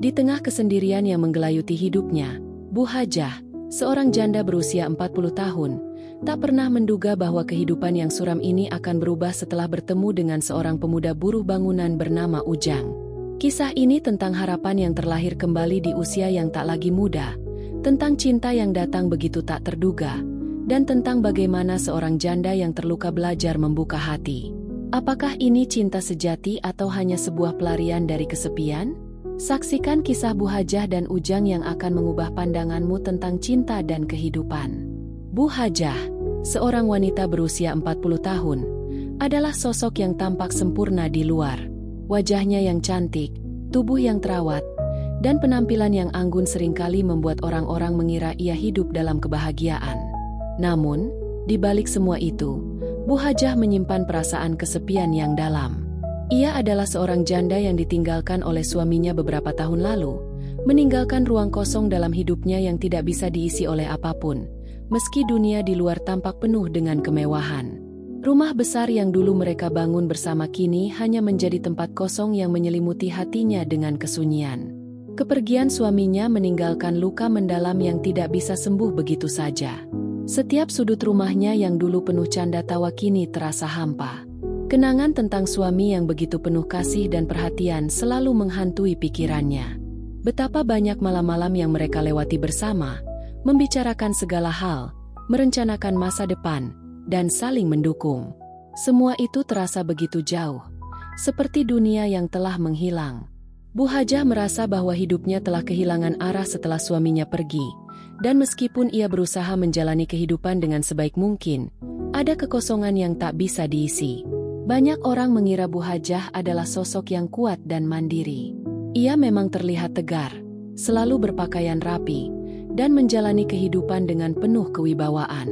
Di tengah kesendirian yang menggelayuti hidupnya, Bu Hajah, seorang janda berusia 40 tahun, tak pernah menduga bahwa kehidupan yang suram ini akan berubah setelah bertemu dengan seorang pemuda buruh bangunan bernama Ujang. Kisah ini tentang harapan yang terlahir kembali di usia yang tak lagi muda, tentang cinta yang datang begitu tak terduga, dan tentang bagaimana seorang janda yang terluka belajar membuka hati. Apakah ini cinta sejati atau hanya sebuah pelarian dari kesepian? Saksikan kisah Bu Hajah dan Ujang yang akan mengubah pandanganmu tentang cinta dan kehidupan. Bu Hajah, seorang wanita berusia 40 tahun, adalah sosok yang tampak sempurna di luar. Wajahnya yang cantik, tubuh yang terawat, dan penampilan yang anggun seringkali membuat orang-orang mengira ia hidup dalam kebahagiaan. Namun, di balik semua itu, Bu Hajah menyimpan perasaan kesepian yang dalam. Ia adalah seorang janda yang ditinggalkan oleh suaminya beberapa tahun lalu, meninggalkan ruang kosong dalam hidupnya yang tidak bisa diisi oleh apapun, meski dunia di luar tampak penuh dengan kemewahan. Rumah besar yang dulu mereka bangun bersama kini hanya menjadi tempat kosong yang menyelimuti hatinya dengan kesunyian. Kepergian suaminya meninggalkan luka mendalam yang tidak bisa sembuh begitu saja. Setiap sudut rumahnya yang dulu penuh canda tawa kini terasa hampa. Kenangan tentang suami yang begitu penuh kasih dan perhatian selalu menghantui pikirannya. Betapa banyak malam-malam yang mereka lewati bersama, membicarakan segala hal, merencanakan masa depan, dan saling mendukung. Semua itu terasa begitu jauh, seperti dunia yang telah menghilang. Bu Hajah merasa bahwa hidupnya telah kehilangan arah setelah suaminya pergi, dan meskipun ia berusaha menjalani kehidupan dengan sebaik mungkin, ada kekosongan yang tak bisa diisi. Banyak orang mengira Bu Hajah adalah sosok yang kuat dan mandiri. Ia memang terlihat tegar, selalu berpakaian rapi, dan menjalani kehidupan dengan penuh kewibawaan.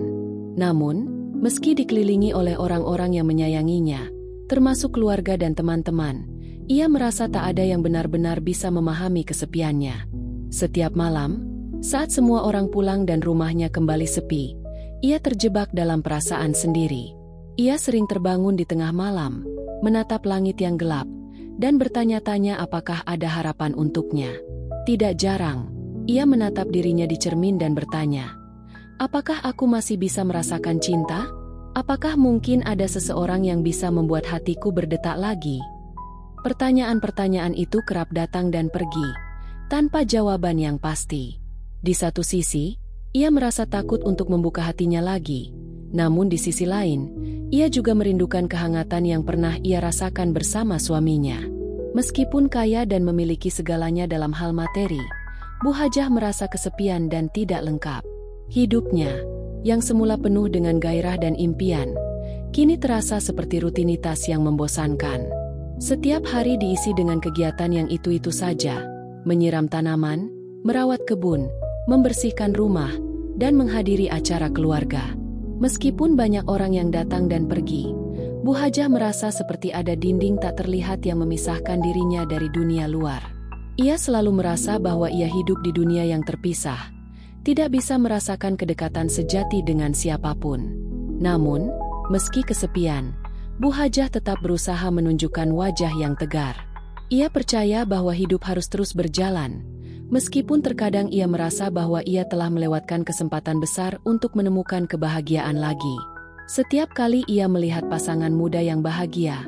Namun, meski dikelilingi oleh orang-orang yang menyayanginya, termasuk keluarga dan teman-teman, ia merasa tak ada yang benar-benar bisa memahami kesepiannya. Setiap malam, saat semua orang pulang dan rumahnya kembali sepi, ia terjebak dalam perasaan sendiri. Ia sering terbangun di tengah malam, menatap langit yang gelap, dan bertanya-tanya apakah ada harapan untuknya. Tidak jarang, ia menatap dirinya di cermin dan bertanya, apakah aku masih bisa merasakan cinta? Apakah mungkin ada seseorang yang bisa membuat hatiku berdetak lagi? Pertanyaan-pertanyaan itu kerap datang dan pergi, tanpa jawaban yang pasti. Di satu sisi, ia merasa takut untuk membuka hatinya lagi. Namun di sisi lain, ia juga merindukan kehangatan yang pernah ia rasakan bersama suaminya. Meskipun kaya dan memiliki segalanya dalam hal materi, Bu Hajah merasa kesepian dan tidak lengkap. Hidupnya, yang semula penuh dengan gairah dan impian, kini terasa seperti rutinitas yang membosankan. Setiap hari diisi dengan kegiatan yang itu-itu saja, menyiram tanaman, merawat kebun, membersihkan rumah, dan menghadiri acara keluarga. Meskipun banyak orang yang datang dan pergi, Bu Hajah merasa seperti ada dinding tak terlihat yang memisahkan dirinya dari dunia luar. Ia selalu merasa bahwa ia hidup di dunia yang terpisah, tidak bisa merasakan kedekatan sejati dengan siapapun. Namun, meski kesepian, Bu Hajah tetap berusaha menunjukkan wajah yang tegar. Ia percaya bahwa hidup harus terus berjalan, meskipun terkadang ia merasa bahwa ia telah melewatkan kesempatan besar untuk menemukan kebahagiaan lagi. Setiap kali ia melihat pasangan muda yang bahagia,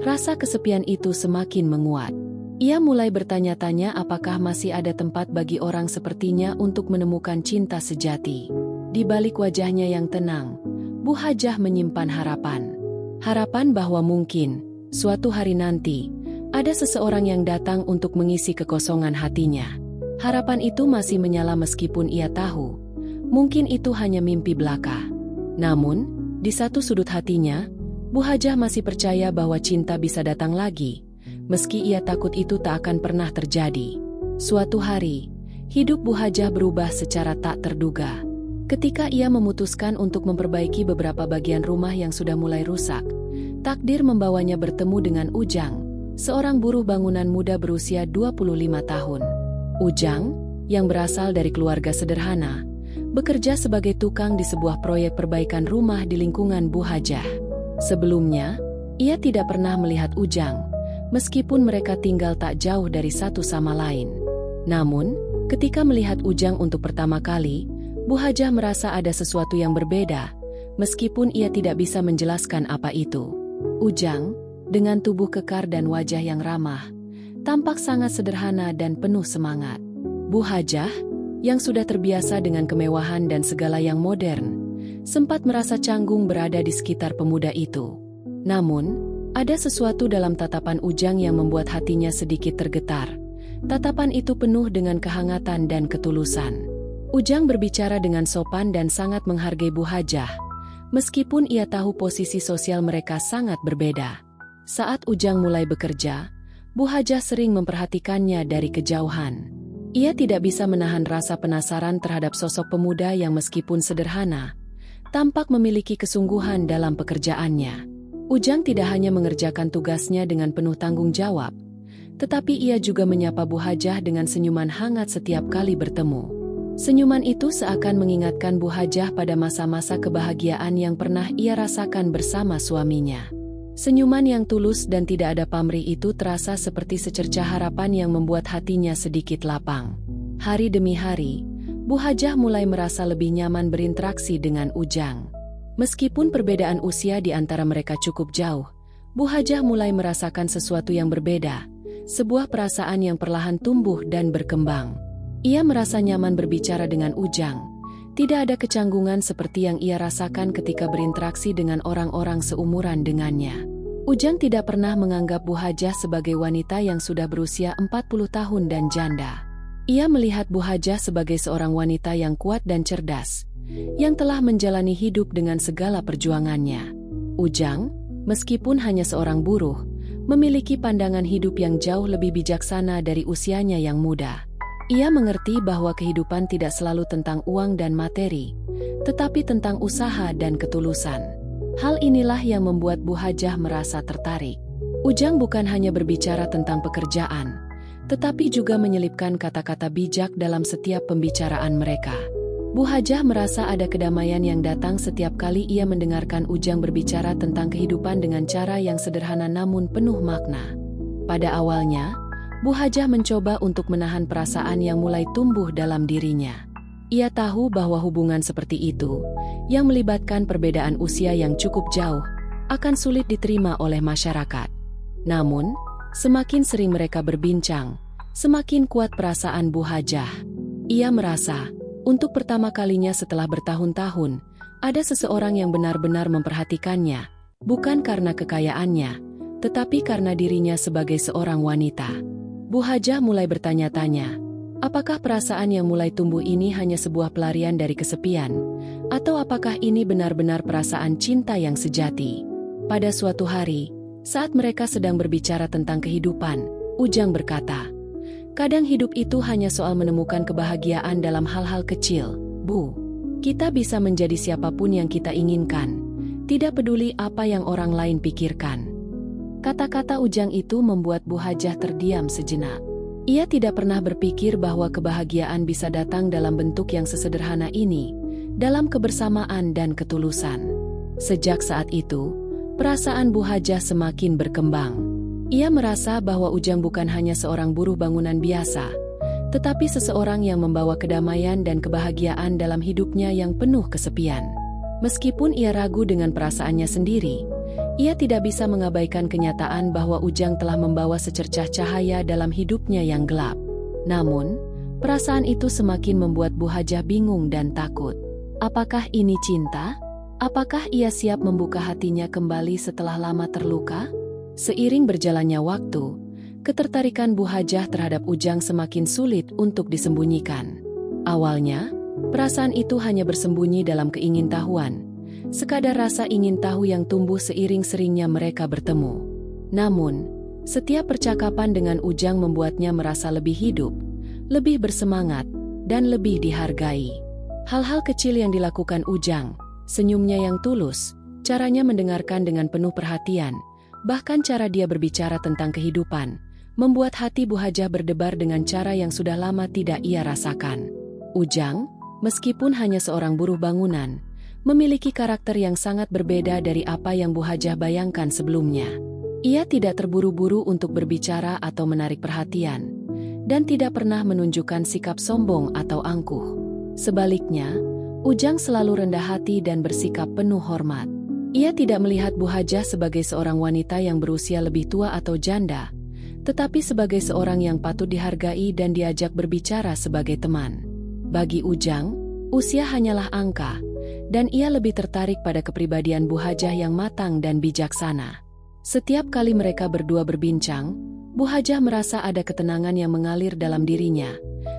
rasa kesepian itu semakin menguat. Ia mulai bertanya-tanya apakah masih ada tempat bagi orang sepertinya untuk menemukan cinta sejati. Di balik wajahnya yang tenang, Bu Hajah menyimpan harapan. Harapan bahwa mungkin, suatu hari nanti, ada seseorang yang datang untuk mengisi kekosongan hatinya. Harapan itu masih menyala meskipun ia tahu, mungkin itu hanya mimpi belaka. Namun, di satu sudut hatinya, Bu Hajah masih percaya bahwa cinta bisa datang lagi, meski ia takut itu tak akan pernah terjadi. Suatu hari, hidup Bu Hajah berubah secara tak terduga. Ketika ia memutuskan untuk memperbaiki beberapa bagian rumah yang sudah mulai rusak, takdir membawanya bertemu dengan Ujang, seorang buruh bangunan muda berusia 25 tahun. Ujang, yang berasal dari keluarga sederhana, bekerja sebagai tukang di sebuah proyek perbaikan rumah di lingkungan Bu Hajah. Sebelumnya, ia tidak pernah melihat Ujang, meskipun mereka tinggal tak jauh dari satu sama lain. Namun, ketika melihat Ujang untuk pertama kali, Bu Hajah merasa ada sesuatu yang berbeda, meskipun ia tidak bisa menjelaskan apa itu. Ujang, dengan tubuh kekar dan wajah yang ramah, tampak sangat sederhana dan penuh semangat. Bu Hajah, yang sudah terbiasa dengan kemewahan dan segala yang modern, sempat merasa canggung berada di sekitar pemuda itu. Namun, ada sesuatu dalam tatapan Ujang yang membuat hatinya sedikit tergetar. Tatapan itu penuh dengan kehangatan dan ketulusan. Ujang berbicara dengan sopan dan sangat menghargai Bu Hajah, meskipun ia tahu posisi sosial mereka sangat berbeda. Saat Ujang mulai bekerja, Bu Hajah sering memperhatikannya dari kejauhan. Ia tidak bisa menahan rasa penasaran terhadap sosok pemuda yang meskipun sederhana, tampak memiliki kesungguhan dalam pekerjaannya. Ujang tidak hanya mengerjakan tugasnya dengan penuh tanggung jawab, tetapi ia juga menyapa Bu Hajah dengan senyuman hangat setiap kali bertemu. Senyuman itu seakan mengingatkan Bu Hajah pada masa-masa kebahagiaan yang pernah ia rasakan bersama suaminya. Senyuman yang tulus dan tidak ada pamrih itu terasa seperti secercah harapan yang membuat hatinya sedikit lapang. Hari demi hari, Bu Hajah mulai merasa lebih nyaman berinteraksi dengan Ujang. Meskipun perbedaan usia di antara mereka cukup jauh, Bu Hajah mulai merasakan sesuatu yang berbeda, sebuah perasaan yang perlahan tumbuh dan berkembang. Ia merasa nyaman berbicara dengan Ujang. Tidak ada kecanggungan seperti yang ia rasakan ketika berinteraksi dengan orang-orang seumuran dengannya. Ujang tidak pernah menganggap Bu Hajah sebagai wanita yang sudah berusia 40 tahun dan janda. Ia melihat Bu Hajah sebagai seorang wanita yang kuat dan cerdas, yang telah menjalani hidup dengan segala perjuangannya. Ujang, meskipun hanya seorang buruh, memiliki pandangan hidup yang jauh lebih bijaksana dari usianya yang muda. Ia mengerti bahwa kehidupan tidak selalu tentang uang dan materi, tetapi tentang usaha dan ketulusan. Hal inilah yang membuat Bu Hajah merasa tertarik. Ujang bukan hanya berbicara tentang pekerjaan, tetapi juga menyelipkan kata-kata bijak dalam setiap pembicaraan mereka. Bu Hajah merasa ada kedamaian yang datang setiap kali ia mendengarkan Ujang berbicara tentang kehidupan dengan cara yang sederhana namun penuh makna. Pada awalnya, Bu Hajah mencoba untuk menahan perasaan yang mulai tumbuh dalam dirinya. Ia tahu bahwa hubungan seperti itu, yang melibatkan perbedaan usia yang cukup jauh, akan sulit diterima oleh masyarakat. Namun, semakin sering mereka berbincang, semakin kuat perasaan Bu Hajah. Ia merasa, untuk pertama kalinya setelah bertahun-tahun, ada seseorang yang benar-benar memperhatikannya, bukan karena kekayaannya, tetapi karena dirinya sebagai seorang wanita. Bu Hajah mulai bertanya-tanya, apakah perasaan yang mulai tumbuh ini hanya sebuah pelarian dari kesepian, atau apakah ini benar-benar perasaan cinta yang sejati? Pada suatu hari, saat mereka sedang berbicara tentang kehidupan, Ujang berkata, kadang hidup itu hanya soal menemukan kebahagiaan dalam hal-hal kecil, Bu. Kita bisa menjadi siapapun yang kita inginkan, tidak peduli apa yang orang lain pikirkan. Kata-kata Ujang itu membuat Bu Hajah terdiam sejenak. Ia tidak pernah berpikir bahwa kebahagiaan bisa datang dalam bentuk yang sesederhana ini, dalam kebersamaan dan ketulusan. Sejak saat itu, perasaan Bu Hajah semakin berkembang. Ia merasa bahwa Ujang bukan hanya seorang buruh bangunan biasa, tetapi seseorang yang membawa kedamaian dan kebahagiaan dalam hidupnya yang penuh kesepian. Meskipun ia ragu dengan perasaannya sendiri, ia tidak bisa mengabaikan kenyataan bahwa Ujang telah membawa secercah cahaya dalam hidupnya yang gelap. Namun, perasaan itu semakin membuat Bu Hajah bingung dan takut. Apakah ini cinta? Apakah ia siap membuka hatinya kembali setelah lama terluka? Seiring berjalannya waktu, ketertarikan Bu Hajah terhadap Ujang semakin sulit untuk disembunyikan. Awalnya, perasaan itu hanya bersembunyi dalam keingintahuan, sekadar rasa ingin tahu yang tumbuh seiring-seringnya mereka bertemu. Namun, setiap percakapan dengan Ujang membuatnya merasa lebih hidup, lebih bersemangat, dan lebih dihargai. Hal-hal kecil yang dilakukan Ujang, senyumnya yang tulus, caranya mendengarkan dengan penuh perhatian, bahkan cara dia berbicara tentang kehidupan, membuat hati Bu Hajah berdebar dengan cara yang sudah lama tidak ia rasakan. Ujang, meskipun hanya seorang buruh bangunan, memiliki karakter yang sangat berbeda dari apa yang Bu Hajah bayangkan sebelumnya. Ia tidak terburu-buru untuk berbicara atau menarik perhatian. dan tidak pernah menunjukkan sikap sombong atau angkuh. Sebaliknya, Ujang selalu rendah hati dan bersikap penuh hormat. Ia tidak melihat Bu Hajah sebagai seorang wanita yang berusia lebih tua atau janda, tetapi sebagai seorang yang patut dihargai dan diajak berbicara sebagai teman. Bagi Ujang, usia hanyalah angka, dan ia lebih tertarik pada kepribadian Bu Hajah yang matang dan bijaksana. Setiap kali mereka berdua berbincang, Bu Hajah merasa ada ketenangan yang mengalir dalam dirinya,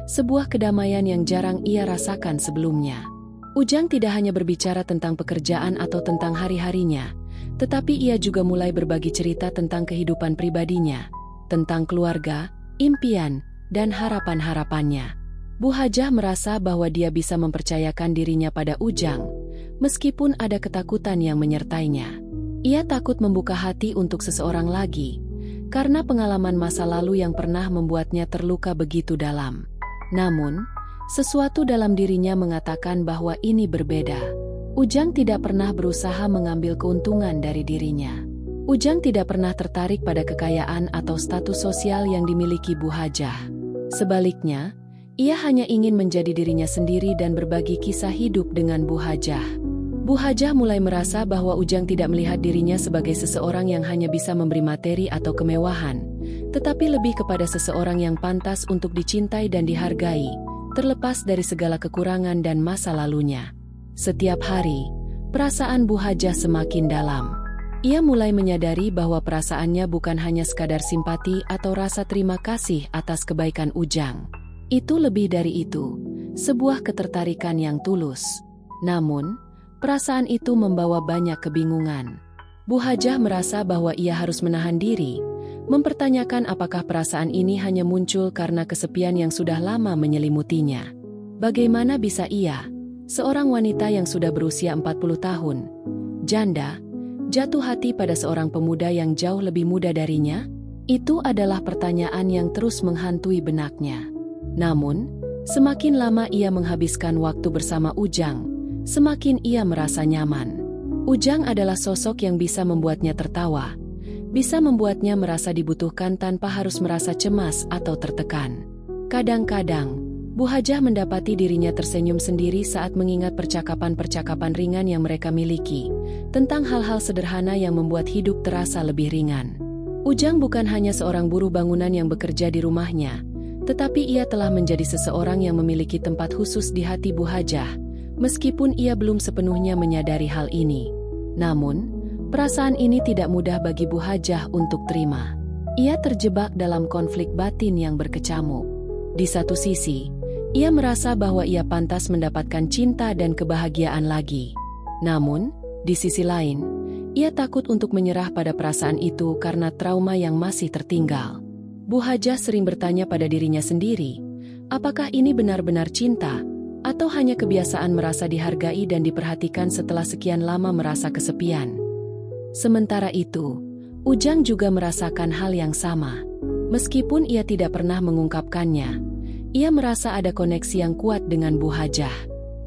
sebuah kedamaian yang jarang ia rasakan sebelumnya. Ujang tidak hanya berbicara tentang pekerjaan atau tentang hari-harinya, tetapi ia juga mulai berbagi cerita tentang kehidupan pribadinya, tentang keluarga, impian, dan harapan-harapannya. Bu Hajah merasa bahwa dia bisa mempercayakan dirinya pada Ujang, meskipun ada ketakutan yang menyertainya. Ia takut membuka hati untuk seseorang lagi, karena pengalaman masa lalu yang pernah membuatnya terluka begitu dalam. Namun, sesuatu dalam dirinya mengatakan bahwa ini berbeda. Ujang tidak pernah berusaha mengambil keuntungan dari dirinya. Ujang tidak pernah tertarik pada kekayaan atau status sosial yang dimiliki Bu Hajah. Sebaliknya, ia hanya ingin menjadi dirinya sendiri dan berbagi kisah hidup dengan Bu Hajah. Bu Hajah mulai merasa bahwa Ujang tidak melihat dirinya sebagai seseorang yang hanya bisa memberi materi atau kemewahan, tetapi lebih kepada seseorang yang pantas untuk dicintai dan dihargai, terlepas dari segala kekurangan dan masa lalunya. Setiap hari, perasaan Bu Hajah semakin dalam. Ia mulai menyadari bahwa perasaannya bukan hanya sekadar simpati atau rasa terima kasih atas kebaikan Ujang. Itu lebih dari itu, sebuah ketertarikan yang tulus. Namun, perasaan itu membawa banyak kebingungan. Bu Hajah merasa bahwa ia harus menahan diri, mempertanyakan apakah perasaan ini hanya muncul karena kesepian yang sudah lama menyelimutinya. Bagaimana bisa ia, seorang wanita yang sudah berusia 40 tahun, janda, jatuh hati pada seorang pemuda yang jauh lebih muda darinya? Itu adalah pertanyaan yang terus menghantui benaknya. Namun, semakin lama ia menghabiskan waktu bersama Ujang, semakin ia merasa nyaman. Ujang adalah sosok yang bisa membuatnya tertawa, bisa membuatnya merasa dibutuhkan tanpa harus merasa cemas atau tertekan. Kadang-kadang, Bu Hajah mendapati dirinya tersenyum sendiri saat mengingat percakapan-percakapan ringan yang mereka miliki, tentang hal-hal sederhana yang membuat hidup terasa lebih ringan. Ujang bukan hanya seorang buruh bangunan yang bekerja di rumahnya, tetapi ia telah menjadi seseorang yang memiliki tempat khusus di hati Bu Hajah, meskipun ia belum sepenuhnya menyadari hal ini. Namun, perasaan ini tidak mudah bagi Bu Hajah untuk terima. Ia terjebak dalam konflik batin yang berkecamuk. Di satu sisi, ia merasa bahwa ia pantas mendapatkan cinta dan kebahagiaan lagi. Namun, di sisi lain, ia takut untuk menyerah pada perasaan itu karena trauma yang masih tertinggal. Bu Hajah sering bertanya pada dirinya sendiri, apakah ini benar-benar cinta, atau hanya kebiasaan merasa dihargai dan diperhatikan setelah sekian lama merasa kesepian. Sementara itu, Ujang juga merasakan hal yang sama. Meskipun ia tidak pernah mengungkapkannya, ia merasa ada koneksi yang kuat dengan Bu Hajah.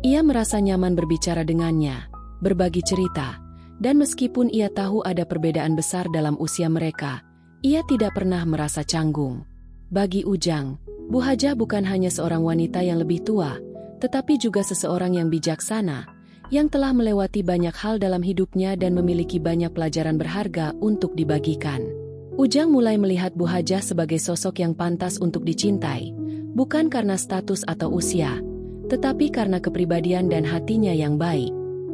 Ia merasa nyaman berbicara dengannya, berbagi cerita, dan meskipun ia tahu ada perbedaan besar dalam usia mereka, ia tidak pernah merasa canggung. Bagi Ujang, Bu Hajah bukan hanya seorang wanita yang lebih tua, tetapi juga seseorang yang bijaksana, yang telah melewati banyak hal dalam hidupnya dan memiliki banyak pelajaran berharga untuk dibagikan. Ujang mulai melihat Bu Hajah sebagai sosok yang pantas untuk dicintai, bukan karena status atau usia, tetapi karena kepribadian dan hatinya yang baik.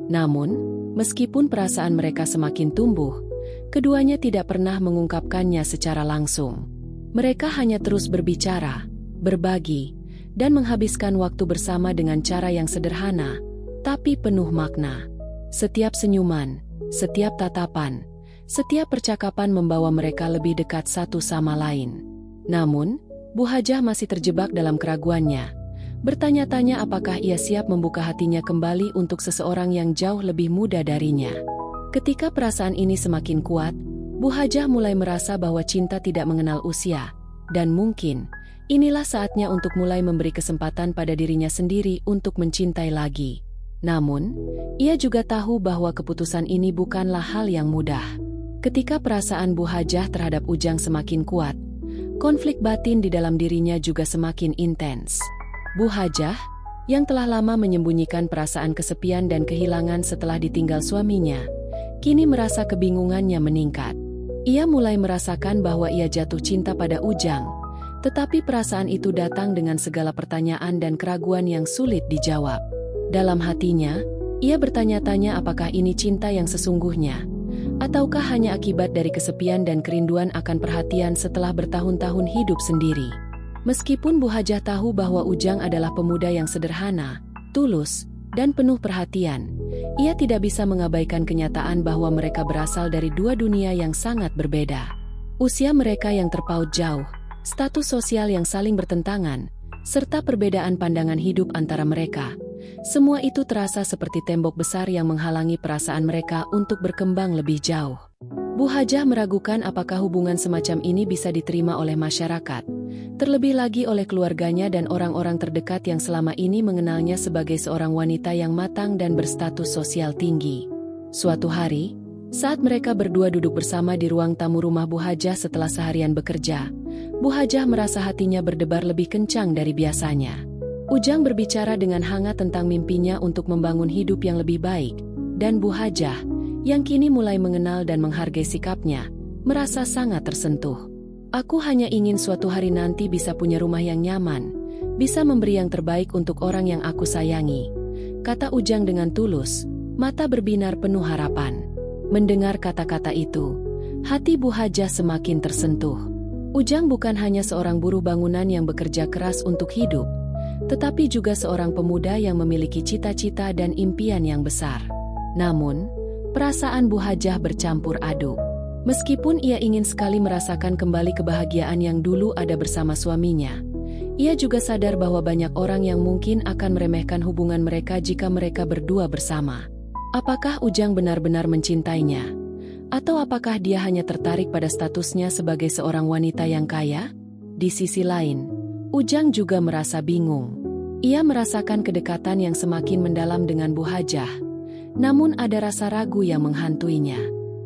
Namun, meskipun perasaan mereka semakin tumbuh, keduanya tidak pernah mengungkapkannya secara langsung. Mereka hanya terus berbicara, berbagi, dan menghabiskan waktu bersama dengan cara yang sederhana, tapi penuh makna. Setiap senyuman, setiap tatapan, setiap percakapan membawa mereka lebih dekat satu sama lain. Namun, Bu Hajah masih terjebak dalam keraguannya, bertanya-tanya apakah ia siap membuka hatinya kembali untuk seseorang yang jauh lebih muda darinya. Ketika perasaan ini semakin kuat, Bu Hajah mulai merasa bahwa cinta tidak mengenal usia, dan mungkin inilah saatnya untuk mulai memberi kesempatan pada dirinya sendiri untuk mencintai lagi. Namun, ia juga tahu bahwa keputusan ini bukanlah hal yang mudah. Ketika perasaan Bu Hajah terhadap Ujang semakin kuat, Konflik batin di dalam dirinya juga semakin intens. Bu Hajah, yang telah lama menyembunyikan perasaan kesepian dan kehilangan setelah ditinggal suaminya, kini merasa kebingungannya meningkat. Ia mulai merasakan bahwa ia jatuh cinta pada Ujang, tetapi perasaan itu datang dengan segala pertanyaan dan keraguan yang sulit dijawab. Dalam hatinya, ia bertanya-tanya apakah ini cinta yang sesungguhnya, ataukah hanya akibat dari kesepian dan kerinduan akan perhatian setelah bertahun-tahun hidup sendiri. Meskipun Bu Hajah tahu bahwa Ujang adalah pemuda yang sederhana, tulus, dan penuh perhatian, ia tidak bisa mengabaikan kenyataan bahwa mereka berasal dari dua dunia yang sangat berbeda. Usia mereka yang terpaut jauh, status sosial yang saling bertentangan, serta perbedaan pandangan hidup antara mereka. Semua itu terasa seperti tembok besar yang menghalangi perasaan mereka untuk berkembang lebih jauh. Bu Hajah meragukan apakah hubungan semacam ini bisa diterima oleh masyarakat, terlebih lagi oleh keluarganya dan orang-orang terdekat yang selama ini mengenalnya sebagai seorang wanita yang matang dan berstatus sosial tinggi. Suatu hari, saat mereka berdua duduk bersama di ruang tamu rumah Bu Hajah setelah seharian bekerja, Bu Hajah merasa hatinya berdebar lebih kencang dari biasanya. Ujang berbicara dengan hangat tentang mimpinya untuk membangun hidup yang lebih baik, dan Bu Hajah, yang kini mulai mengenal dan menghargai sikapnya, merasa sangat tersentuh. Aku hanya ingin suatu hari nanti bisa punya rumah yang nyaman, bisa memberi yang terbaik untuk orang yang aku sayangi, kata Ujang dengan tulus, mata berbinar penuh harapan. Mendengar kata-kata itu, hati Bu Hajah semakin tersentuh. Ujang bukan hanya seorang buruh bangunan yang bekerja keras untuk hidup, tetapi juga seorang pemuda yang memiliki cita-cita dan impian yang besar. Namun, perasaan Bu Hajah bercampur aduk. Meskipun ia ingin sekali merasakan kembali kebahagiaan yang dulu ada bersama suaminya, ia juga sadar bahwa banyak orang yang mungkin akan meremehkan hubungan mereka jika mereka berdua bersama. Apakah Ujang benar-benar mencintainya? Atau apakah dia hanya tertarik pada statusnya sebagai seorang wanita yang kaya? Di sisi lain, Ujang juga merasa bingung. Ia merasakan kedekatan yang semakin mendalam dengan Bu Hajah, namun ada rasa ragu yang menghantuinya.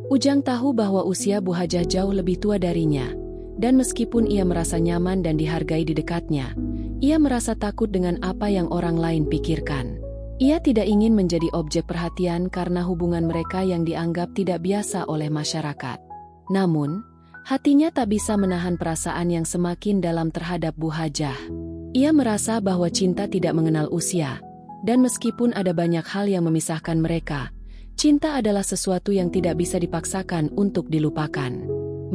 Ujang tahu bahwa usia Bu Hajah jauh lebih tua darinya, dan meskipun ia merasa nyaman dan dihargai di dekatnya, ia merasa takut dengan apa yang orang lain pikirkan. Ia tidak ingin menjadi objek perhatian karena hubungan mereka yang dianggap tidak biasa oleh masyarakat. Namun, hatinya tak bisa menahan perasaan yang semakin dalam terhadap Bu Hajah. Ia merasa bahwa cinta tidak mengenal usia, dan meskipun ada banyak hal yang memisahkan mereka, cinta adalah sesuatu yang tidak bisa dipaksakan untuk dilupakan.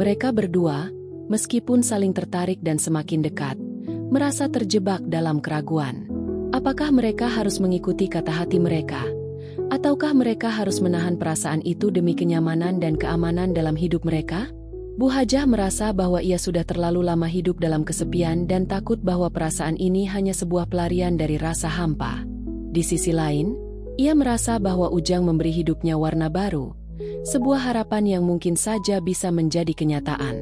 Mereka berdua, meskipun saling tertarik dan semakin dekat, merasa terjebak dalam keraguan. Apakah mereka harus mengikuti kata hati mereka? Ataukah mereka harus menahan perasaan itu demi kenyamanan dan keamanan dalam hidup mereka? Bu Hajah merasa bahwa ia sudah terlalu lama hidup dalam kesepian dan takut bahwa perasaan ini hanya sebuah pelarian dari rasa hampa. Di sisi lain, ia merasa bahwa Ujang memberi hidupnya warna baru, sebuah harapan yang mungkin saja bisa menjadi kenyataan.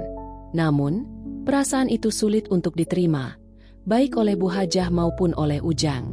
Namun, perasaan itu sulit untuk diterima, baik oleh Bu Hajah maupun oleh Ujang.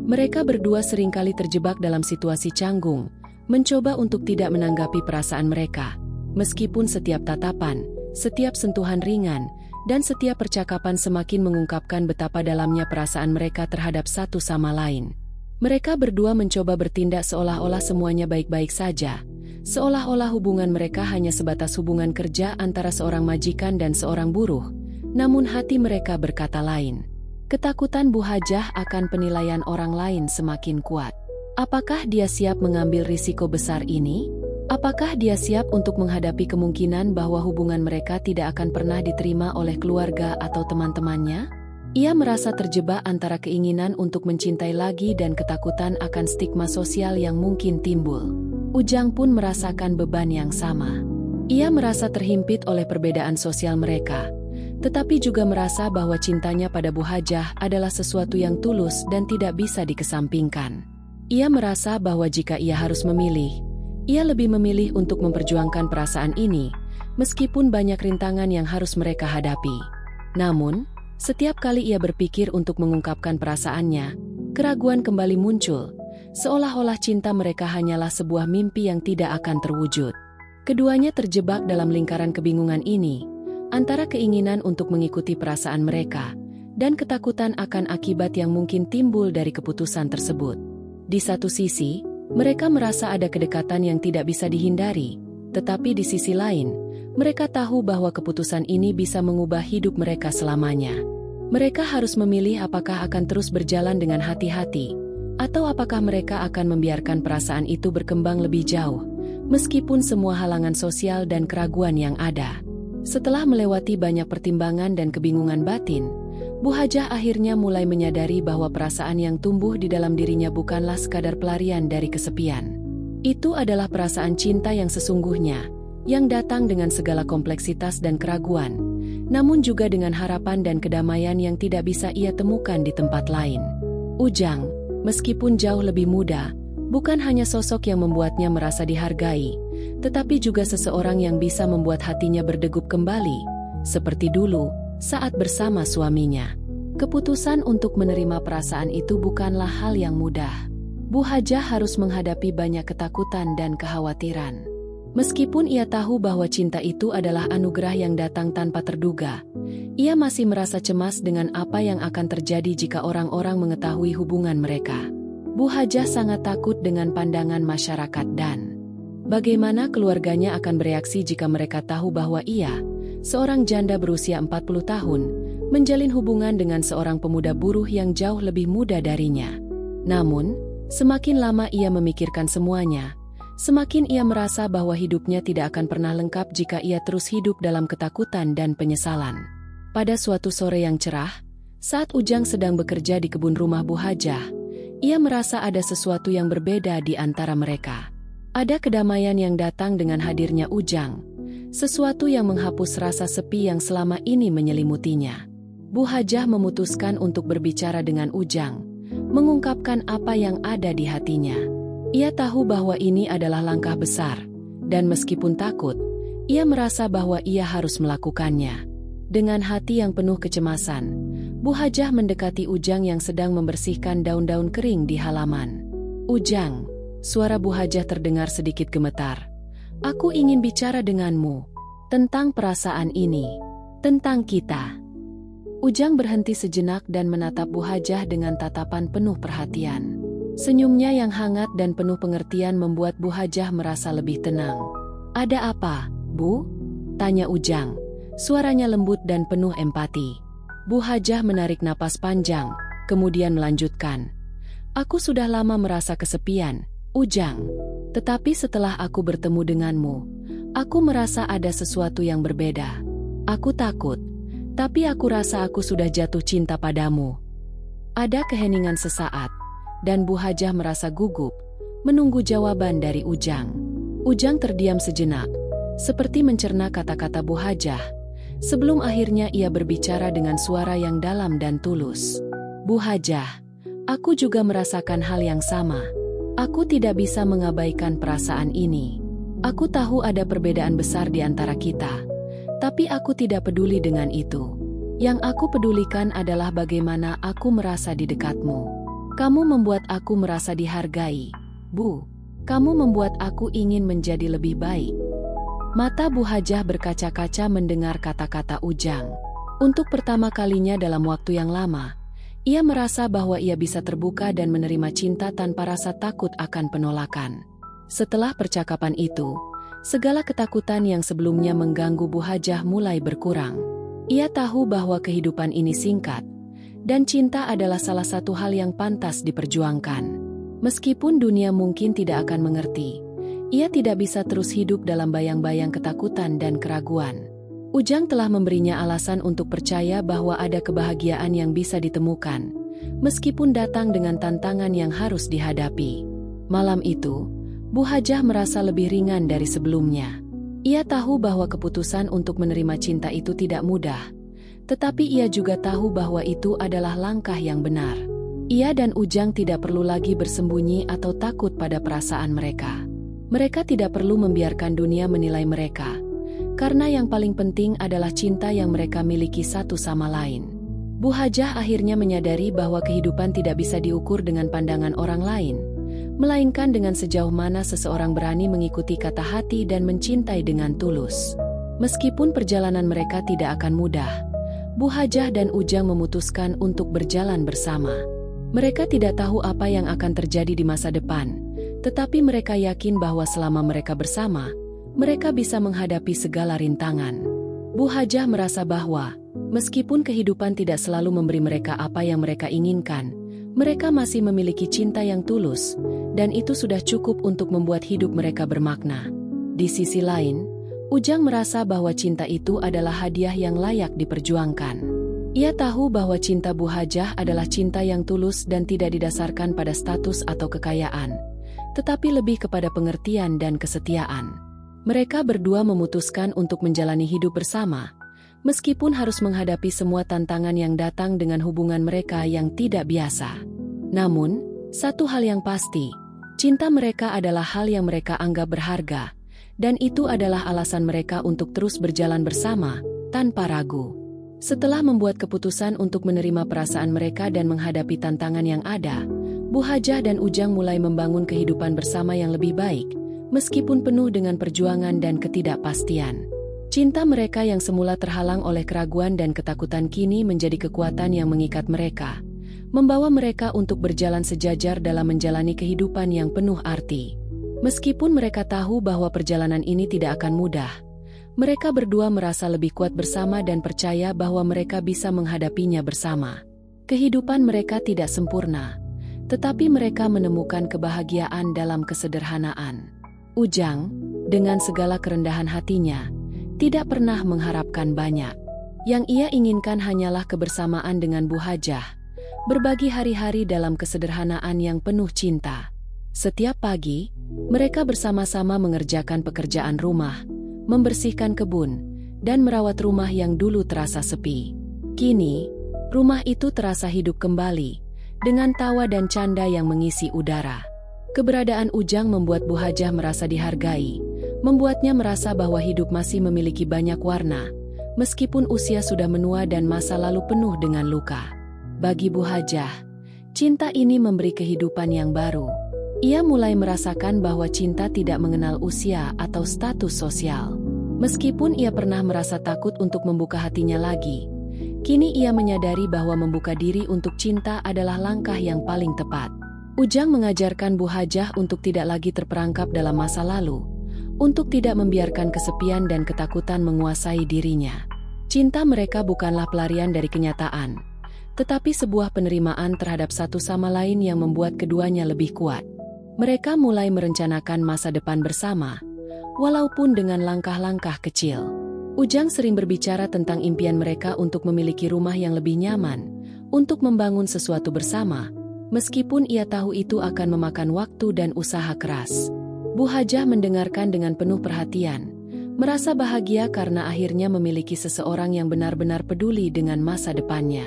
Mereka berdua seringkali terjebak dalam situasi canggung, mencoba untuk tidak menanggapi perasaan mereka. Meskipun setiap tatapan, setiap sentuhan ringan, dan setiap percakapan semakin mengungkapkan betapa dalamnya perasaan mereka terhadap satu sama lain. Mereka berdua mencoba bertindak seolah-olah semuanya baik-baik saja, seolah-olah hubungan mereka hanya sebatas hubungan kerja antara seorang majikan dan seorang buruh, namun hati mereka berkata lain. Ketakutan Bu Hajah akan penilaian orang lain semakin kuat. Apakah dia siap mengambil risiko besar ini? Apakah dia siap untuk menghadapi kemungkinan bahwa hubungan mereka tidak akan pernah diterima oleh keluarga atau teman-temannya? Ia merasa terjebak antara keinginan untuk mencintai lagi dan ketakutan akan stigma sosial yang mungkin timbul. Ujang pun merasakan beban yang sama. Ia merasa terhimpit oleh perbedaan sosial mereka, tetapi juga merasa bahwa cintanya pada Bu Hajah adalah sesuatu yang tulus dan tidak bisa dikesampingkan. Ia merasa bahwa jika ia harus memilih, ia lebih memilih untuk memperjuangkan perasaan ini, meskipun banyak rintangan yang harus mereka hadapi. Namun, setiap kali ia berpikir untuk mengungkapkan perasaannya, keraguan kembali muncul, seolah-olah cinta mereka hanyalah sebuah mimpi yang tidak akan terwujud. Keduanya terjebak dalam lingkaran kebingungan ini, antara keinginan untuk mengikuti perasaan mereka dan ketakutan akan akibat yang mungkin timbul dari keputusan tersebut. Di satu sisi, mereka merasa ada kedekatan yang tidak bisa dihindari, tetapi di sisi lain, mereka tahu bahwa keputusan ini bisa mengubah hidup mereka selamanya. Mereka harus memilih apakah akan terus berjalan dengan hati-hati, atau apakah mereka akan membiarkan perasaan itu berkembang lebih jauh, meskipun semua halangan sosial dan keraguan yang ada. Setelah melewati banyak pertimbangan dan kebingungan batin, Bu Hajah akhirnya mulai menyadari bahwa perasaan yang tumbuh di dalam dirinya bukanlah sekadar pelarian dari kesepian. Itu adalah perasaan cinta yang sesungguhnya, yang datang dengan segala kompleksitas dan keraguan, namun juga dengan harapan dan kedamaian yang tidak bisa ia temukan di tempat lain. Ujang, meskipun jauh lebih muda, bukan hanya sosok yang membuatnya merasa dihargai, tetapi juga seseorang yang bisa membuat hatinya berdegup kembali, seperti dulu, saat bersama suaminya. Keputusan untuk menerima perasaan itu bukanlah hal yang mudah. Bu Hajah harus menghadapi banyak ketakutan dan kekhawatiran. Meskipun ia tahu bahwa cinta itu adalah anugerah yang datang tanpa terduga, ia masih merasa cemas dengan apa yang akan terjadi jika orang-orang mengetahui hubungan mereka. Bu Hajah sangat takut dengan pandangan masyarakat dan bagaimana keluarganya akan bereaksi jika mereka tahu bahwa ia, seorang janda berusia 40 tahun, menjalin hubungan dengan seorang pemuda buruh yang jauh lebih muda darinya. Namun, semakin lama ia memikirkan semuanya, semakin ia merasa bahwa hidupnya tidak akan pernah lengkap jika ia terus hidup dalam ketakutan dan penyesalan. Pada suatu sore yang cerah, saat Ujang sedang bekerja di kebun rumah Bu Hajah, ia merasa ada sesuatu yang berbeda di antara mereka. Ada kedamaian yang datang dengan hadirnya Ujang, sesuatu yang menghapus rasa sepi yang selama ini menyelimutinya. Bu Hajah memutuskan untuk berbicara dengan Ujang, mengungkapkan apa yang ada di hatinya. Ia tahu bahwa ini adalah langkah besar, dan meskipun takut, ia merasa bahwa ia harus melakukannya. Dengan hati yang penuh kecemasan, Bu Hajah mendekati Ujang yang sedang membersihkan daun-daun kering di halaman. "Ujang," suara Bu Hajah terdengar sedikit gemetar. "Aku ingin bicara denganmu. Tentang perasaan ini. Tentang kita." Ujang berhenti sejenak dan menatap Bu Hajah dengan tatapan penuh perhatian. Senyumnya yang hangat dan penuh pengertian membuat Bu Hajah merasa lebih tenang. "Ada apa, Bu?" tanya Ujang. Suaranya lembut dan penuh empati. Bu Hajah menarik napas panjang, kemudian melanjutkan. "Aku sudah lama merasa kesepian, Ujang. Tetapi setelah aku bertemu denganmu, aku merasa ada sesuatu yang berbeda. Aku takut, tapi aku rasa aku sudah jatuh cinta padamu." Ada keheningan sesaat, dan Bu Hajah merasa gugup, menunggu jawaban dari Ujang. Ujang terdiam sejenak, seperti mencerna kata-kata Bu Hajah, sebelum akhirnya ia berbicara dengan suara yang dalam dan tulus. "Bu Hajah, aku juga merasakan hal yang sama. Aku tidak bisa mengabaikan perasaan ini. Aku tahu ada perbedaan besar di antara kita, tapi aku tidak peduli dengan itu. Yang aku pedulikan adalah bagaimana aku merasa di dekatmu. Kamu membuat aku merasa dihargai, Bu. Kamu membuat aku ingin menjadi lebih baik." Mata Bu Hajah berkaca-kaca mendengar kata-kata Ujang. Untuk pertama kalinya dalam waktu yang lama, ia merasa bahwa ia bisa terbuka dan menerima cinta tanpa rasa takut akan penolakan. Setelah percakapan itu, segala ketakutan yang sebelumnya mengganggu Bu Hajah mulai berkurang. Ia tahu bahwa kehidupan ini singkat, dan cinta adalah salah satu hal yang pantas diperjuangkan. Meskipun dunia mungkin tidak akan mengerti, ia tidak bisa terus hidup dalam bayang-bayang ketakutan dan keraguan. Ujang telah memberinya alasan untuk percaya bahwa ada kebahagiaan yang bisa ditemukan, meskipun datang dengan tantangan yang harus dihadapi. Malam itu, Bu Hajah merasa lebih ringan dari sebelumnya. Ia tahu bahwa keputusan untuk menerima cinta itu tidak mudah, tetapi ia juga tahu bahwa itu adalah langkah yang benar. Ia dan Ujang tidak perlu lagi bersembunyi atau takut pada perasaan mereka. Mereka tidak perlu membiarkan dunia menilai mereka, karena yang paling penting adalah cinta yang mereka miliki satu sama lain. Bu Hajah akhirnya menyadari bahwa kehidupan tidak bisa diukur dengan pandangan orang lain, melainkan dengan sejauh mana seseorang berani mengikuti kata hati dan mencintai dengan tulus. Meskipun perjalanan mereka tidak akan mudah, Bu Hajah dan Ujang memutuskan untuk berjalan bersama. Mereka tidak tahu apa yang akan terjadi di masa depan, tetapi mereka yakin bahwa selama mereka bersama, mereka bisa menghadapi segala rintangan. Bu Hajah merasa bahwa, meskipun kehidupan tidak selalu memberi mereka apa yang mereka inginkan, mereka masih memiliki cinta yang tulus, dan itu sudah cukup untuk membuat hidup mereka bermakna. Di sisi lain, Ujang merasa bahwa cinta itu adalah hadiah yang layak diperjuangkan. Ia tahu bahwa cinta Bu Hajah adalah cinta yang tulus dan tidak didasarkan pada status atau kekayaan, tetapi lebih kepada pengertian dan kesetiaan. Mereka berdua memutuskan untuk menjalani hidup bersama, meskipun harus menghadapi semua tantangan yang datang dengan hubungan mereka yang tidak biasa. Namun, satu hal yang pasti, cinta mereka adalah hal yang mereka anggap berharga, dan itu adalah alasan mereka untuk terus berjalan bersama, tanpa ragu. Setelah membuat keputusan untuk menerima perasaan mereka dan menghadapi tantangan yang ada, Bu Hajah dan Ujang mulai membangun kehidupan bersama yang lebih baik, meskipun penuh dengan perjuangan dan ketidakpastian. Cinta mereka yang semula terhalang oleh keraguan dan ketakutan kini menjadi kekuatan yang mengikat mereka, membawa mereka untuk berjalan sejajar dalam menjalani kehidupan yang penuh arti. Meskipun mereka tahu bahwa perjalanan ini tidak akan mudah, mereka berdua merasa lebih kuat bersama dan percaya bahwa mereka bisa menghadapinya bersama. Kehidupan mereka tidak sempurna, tetapi mereka menemukan kebahagiaan dalam kesederhanaan. Ujang, dengan segala kerendahan hatinya, tidak pernah mengharapkan banyak. Yang ia inginkan hanyalah kebersamaan dengan Bu Hajah, berbagi hari-hari dalam kesederhanaan yang penuh cinta. Setiap pagi, mereka bersama-sama mengerjakan pekerjaan rumah, membersihkan kebun, dan merawat rumah yang dulu terasa sepi. Kini, rumah itu terasa hidup kembali, dengan tawa dan canda yang mengisi udara. Keberadaan Ujang membuat Bu Hajah merasa dihargai, membuatnya merasa bahwa hidup masih memiliki banyak warna, meskipun usia sudah menua dan masa lalu penuh dengan luka. Bagi Bu Hajah, cinta ini memberi kehidupan yang baru. Ia mulai merasakan bahwa cinta tidak mengenal usia atau status sosial. Meskipun ia pernah merasa takut untuk membuka hatinya lagi, kini ia menyadari bahwa membuka diri untuk cinta adalah langkah yang paling tepat. Ujang mengajarkan Bu Hajah untuk tidak lagi terperangkap dalam masa lalu, untuk tidak membiarkan kesepian dan ketakutan menguasai dirinya. Cinta mereka bukanlah pelarian dari kenyataan, tetapi sebuah penerimaan terhadap satu sama lain yang membuat keduanya lebih kuat. Mereka mulai merencanakan masa depan bersama, walaupun dengan langkah-langkah kecil. Ujang sering berbicara tentang impian mereka untuk memiliki rumah yang lebih nyaman, untuk membangun sesuatu bersama, meskipun ia tahu itu akan memakan waktu dan usaha keras. Bu Hajah mendengarkan dengan penuh perhatian, merasa bahagia karena akhirnya memiliki seseorang yang benar-benar peduli dengan masa depannya.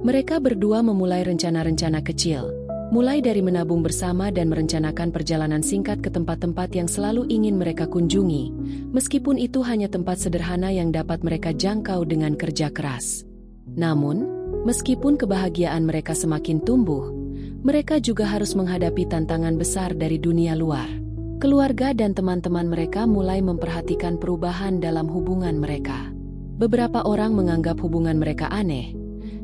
Mereka berdua memulai rencana-rencana kecil, mulai dari menabung bersama dan merencanakan perjalanan singkat ke tempat-tempat yang selalu ingin mereka kunjungi, meskipun itu hanya tempat sederhana yang dapat mereka jangkau dengan kerja keras. Namun, meskipun kebahagiaan mereka semakin tumbuh, mereka juga harus menghadapi tantangan besar dari dunia luar. Keluarga dan teman-teman mereka mulai memperhatikan perubahan dalam hubungan mereka. Beberapa orang menganggap hubungan mereka aneh,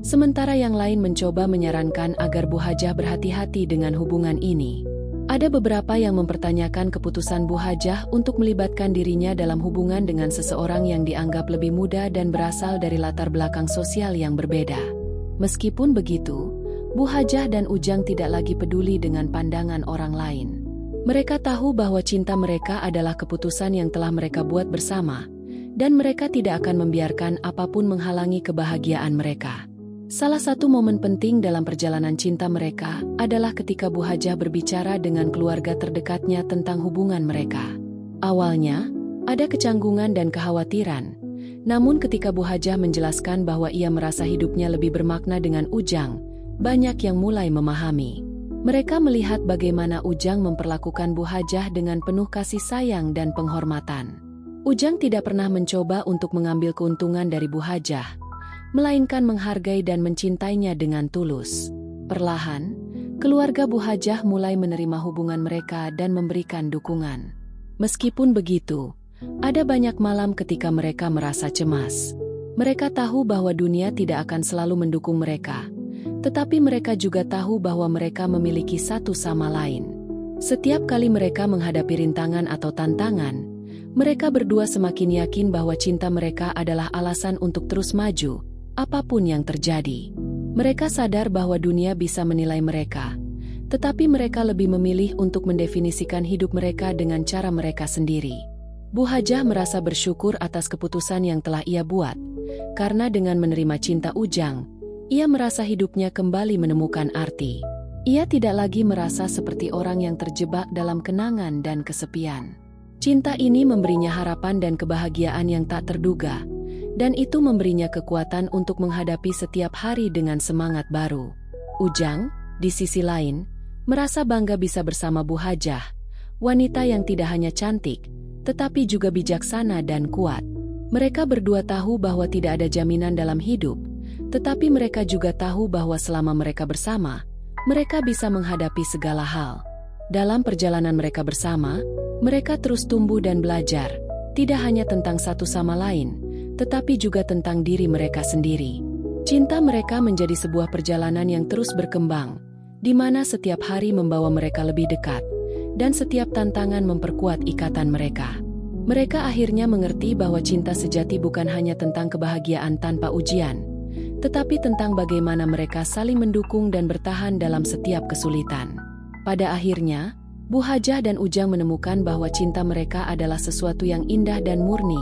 sementara yang lain mencoba menyarankan agar Bu Hajah berhati-hati dengan hubungan ini. Ada beberapa yang mempertanyakan keputusan Bu Hajah untuk melibatkan dirinya dalam hubungan dengan seseorang yang dianggap lebih muda dan berasal dari latar belakang sosial yang berbeda. Meskipun begitu, Bu Hajah dan Ujang tidak lagi peduli dengan pandangan orang lain. Mereka tahu bahwa cinta mereka adalah keputusan yang telah mereka buat bersama, dan mereka tidak akan membiarkan apapun menghalangi kebahagiaan mereka. Salah satu momen penting dalam perjalanan cinta mereka adalah ketika Bu Hajah berbicara dengan keluarga terdekatnya tentang hubungan mereka. Awalnya, ada kecanggungan dan kekhawatiran, namun ketika Bu Hajah menjelaskan bahwa ia merasa hidupnya lebih bermakna dengan Ujang, banyak yang mulai memahami. Mereka melihat bagaimana Ujang memperlakukan Bu Hajah dengan penuh kasih sayang dan penghormatan. Ujang tidak pernah mencoba untuk mengambil keuntungan dari Bu Hajah, melainkan menghargai dan mencintainya dengan tulus. Perlahan, keluarga Bu Hajah mulai menerima hubungan mereka dan memberikan dukungan. Meskipun begitu, Ada banyak malam ketika mereka merasa cemas. Mereka tahu bahwa dunia tidak akan selalu mendukung mereka, tetapi mereka juga tahu bahwa mereka memiliki satu sama lain. Setiap kali mereka menghadapi rintangan atau tantangan, mereka berdua semakin yakin bahwa cinta mereka adalah alasan untuk terus maju, apapun yang terjadi. Mereka sadar bahwa dunia bisa menilai mereka, tetapi mereka lebih memilih untuk mendefinisikan hidup mereka dengan cara mereka sendiri. Bu Hajah merasa bersyukur atas keputusan yang telah ia buat, karena dengan menerima cinta Ujang, ia merasa hidupnya kembali menemukan arti. Ia tidak lagi merasa seperti orang yang terjebak dalam kenangan dan kesepian. Cinta ini memberinya harapan dan kebahagiaan yang tak terduga, dan itu memberinya kekuatan untuk menghadapi setiap hari dengan semangat baru. Ujang, di sisi lain, merasa bangga bisa bersama Bu Hajah, wanita yang tidak hanya cantik, tetapi juga bijaksana dan kuat. Mereka berdua tahu bahwa tidak ada jaminan dalam hidup, tetapi mereka juga tahu bahwa selama mereka bersama, mereka bisa menghadapi segala hal. Dalam perjalanan mereka bersama, mereka terus tumbuh dan belajar, tidak hanya tentang satu sama lain, tetapi juga tentang diri mereka sendiri. Cinta mereka menjadi sebuah perjalanan yang terus berkembang, di mana setiap hari membawa mereka lebih dekat, dan setiap tantangan memperkuat ikatan mereka. Mereka akhirnya mengerti bahwa cinta sejati bukan hanya tentang kebahagiaan tanpa ujian, tetapi tentang bagaimana mereka saling mendukung dan bertahan dalam setiap kesulitan. Pada akhirnya, Bu Hajah dan Ujang menemukan bahwa cinta mereka adalah sesuatu yang indah dan murni,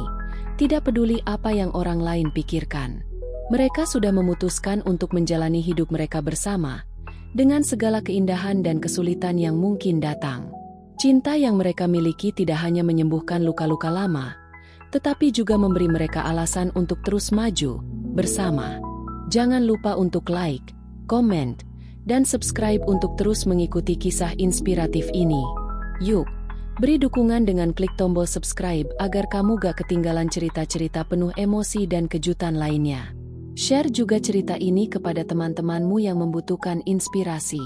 tidak peduli apa yang orang lain pikirkan. Mereka sudah memutuskan untuk menjalani hidup mereka bersama, dengan segala keindahan dan kesulitan yang mungkin datang. Cinta yang mereka miliki tidak hanya menyembuhkan luka-luka lama, tetapi juga memberi mereka alasan untuk terus maju bersama. Jangan lupa untuk like, komen, dan subscribe untuk terus mengikuti kisah inspiratif ini. Yuk, beri dukungan dengan klik tombol subscribe agar kamu gak ketinggalan cerita-cerita penuh emosi dan kejutan lainnya. Share juga cerita ini kepada teman-temanmu yang membutuhkan inspirasi.